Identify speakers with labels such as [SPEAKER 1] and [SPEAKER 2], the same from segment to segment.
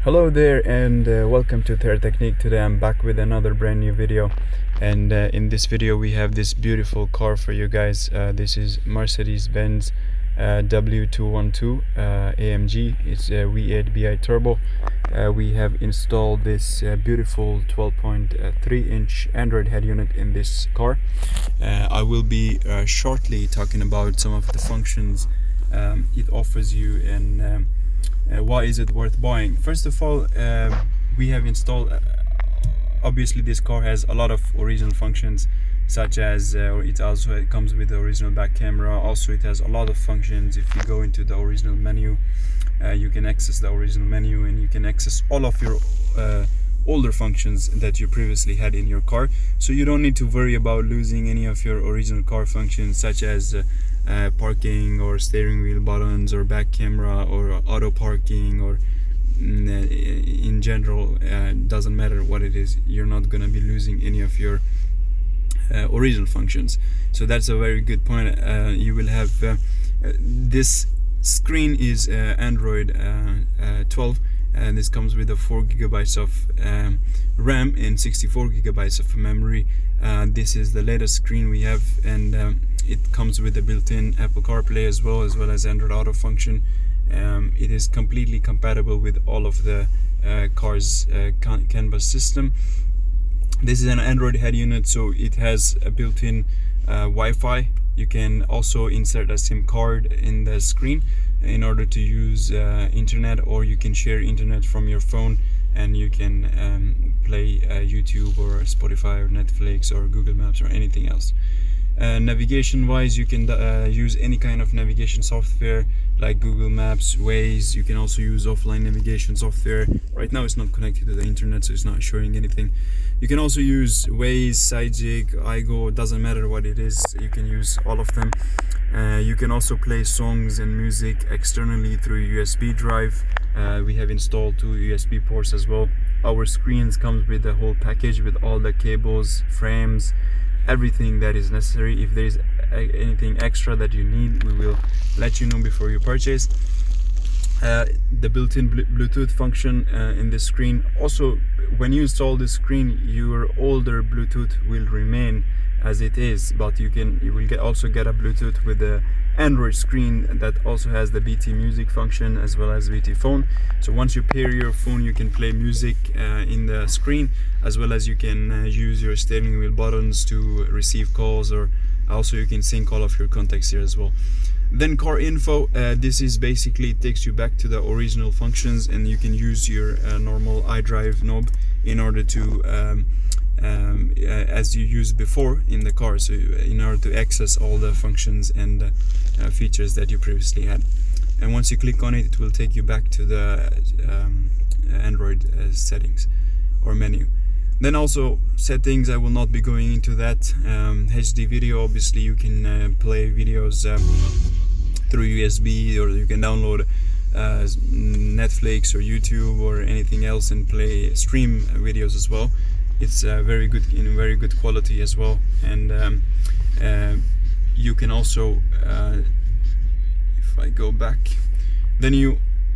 [SPEAKER 1] Hello there and welcome to TereTeknik. Today I'm back with another brand new video, and in this video we have this beautiful car for you guys. This is Mercedes-Benz W212 AMG. It's a V8 BI turbo. We have installed this beautiful 12.3-inch Android head unit in this car. I will be shortly talking about some of the functions it offers you and why is it worth buying. First of all, we have installed obviously this car has a lot of original functions, such as it comes with the original back camera. Also it has a lot of functions. If you go into the original menu, you can access the original menu and you can access all of your older functions that you previously had in your car, so you don't need to worry about losing any of your original car functions, such as parking or steering wheel buttons or back camera or auto parking, or in general, doesn't matter what it is, you're not gonna be losing any of your original functions. So that's a very good point. You will have this screen is Android 12, and this comes with a 4 GB of RAM and 64 GB of memory. This is the latest screen we have, and it comes with a built-in Apple CarPlay as well as Android Auto function. It is completely compatible with all of the car's CAN bus system. This is an Android head unit, so it has a built-in Wi-Fi. You can also insert a SIM card in the screen in order to use internet, or you can share internet from your phone and you can play YouTube or Spotify or Netflix or Google Maps or anything else. Navigation wise, you can use any kind of navigation software like Google Maps, Waze. You can also use offline navigation software. Right now it's not connected to the internet, so it's not showing anything. You can also use Waze, Sijig, iGo, doesn't matter what it is, you can use all of them. You can also play songs and music externally through USB drive. We have installed 2 USB ports as well. Our screens comes with the whole package with all the cables, frames, everything that is necessary. If there is anything extra that you need, we will let you know before you purchase. The built-in Bluetooth function in this screen. Also, when you install this screen, your older Bluetooth will remain as it is, but you will also get a Bluetooth with the Android screen that also has the BT music function as well as BT phone. So once you pair your phone, you can play music in the screen, as well as you can use your steering wheel buttons to receive calls, or also you can sync all of your contacts here as well. Then car info, this is basically, it takes you back to the original functions, and you can use your normal iDrive knob in order to as you used before in the car, so in order to access all the functions and features that you previously had. And once you click on it, it will take you back to the Android settings or menu. Then also settings, I will not be going into that. HD video, obviously you can play videos through USB, or you can download Netflix or YouTube or anything else and stream videos as well. It's very good, in very good quality as well. And you can also, if I go back, then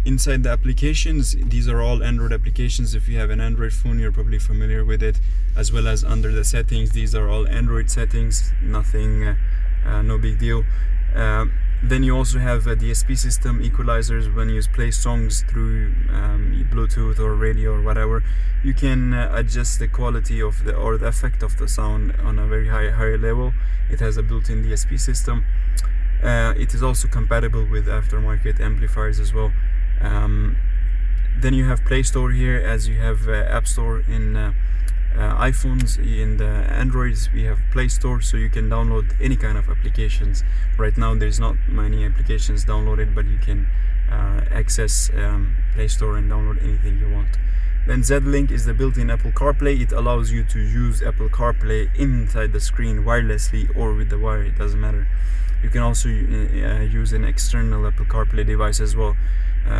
[SPEAKER 1] inside the applications, these are all Android applications. If you have an Android phone, you're probably familiar with it, as well as under the settings, these are all Android settings, nothing, no big deal. Then you also have a DSP system, equalizers. When you play songs through Bluetooth or radio or whatever, you can adjust the quality of the effect of the sound on a very higher level. It has a built-in DSP system. It is also compatible with aftermarket amplifiers as well. Then you have Play Store here, as you have App Store in iPhones. In the Androids we have Play Store, so you can download any kind of applications. Right now there's not many applications downloaded, but you can access Play Store and download anything you want. Then Z-Link is the built-in Apple CarPlay. It allows you to use Apple CarPlay inside the screen wirelessly or with the wire, it doesn't matter. You can also use an external Apple CarPlay device as well.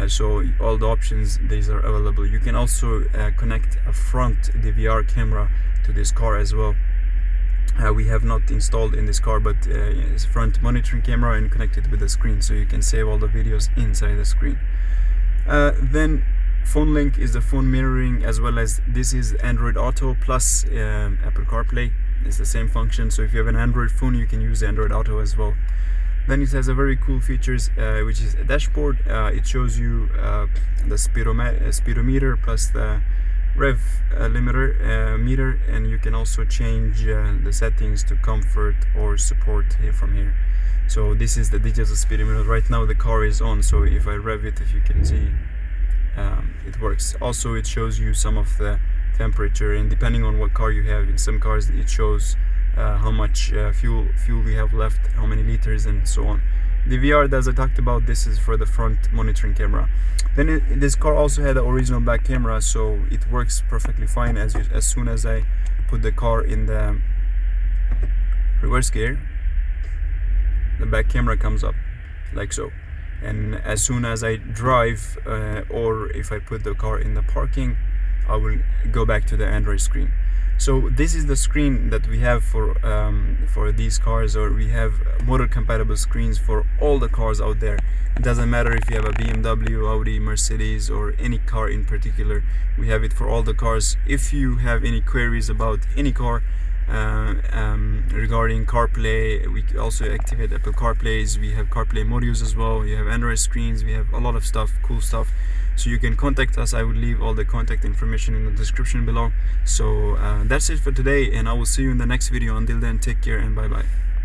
[SPEAKER 1] So all the options, these are available. You can also connect a front DVR camera to this car as well. We have not installed in this car, but it's front monitoring camera and connected with the screen, so you can save all the videos inside the screen. Then Phone link is the phone mirroring, as well as this is Android Auto plus Apple CarPlay. It's the same function, so if you have an Android phone you can use Android Auto as well. Then it has a very cool features, which is a dashboard. It shows you the speedometer plus the rev limiter meter, and you can also change the settings to comfort or support here from here. So this is the digital speedometer. Right now the car is on, so if I rev it, if you can see, it works. Also it shows you some of the temperature, and depending on what car you have, in some cars it shows how much fuel we have left, how many liters, and so on. The VR, as I talked about, this is for the front monitoring camera. Then this car also had an original back camera, so it works perfectly fine. As soon as I put the car in the reverse gear, the back camera comes up like so, and as soon as I drive or if I put the car in the parking, I will go back to the Android screen. So this is the screen that we have for these cars, or we have motor compatible screens for all the cars out there. It doesn't matter if you have a BMW, Audi, Mercedes, or any car in particular. We have it for all the cars. If you have any queries about any car regarding CarPlay, we also activate Apple CarPlays. We have CarPlay modules as well. We have Android screens. We have a lot of stuff, cool stuff. So you can contact us. I will leave all the contact information in the description below. So that's it for today, and I will see you in the next video. Until then, take care and bye bye.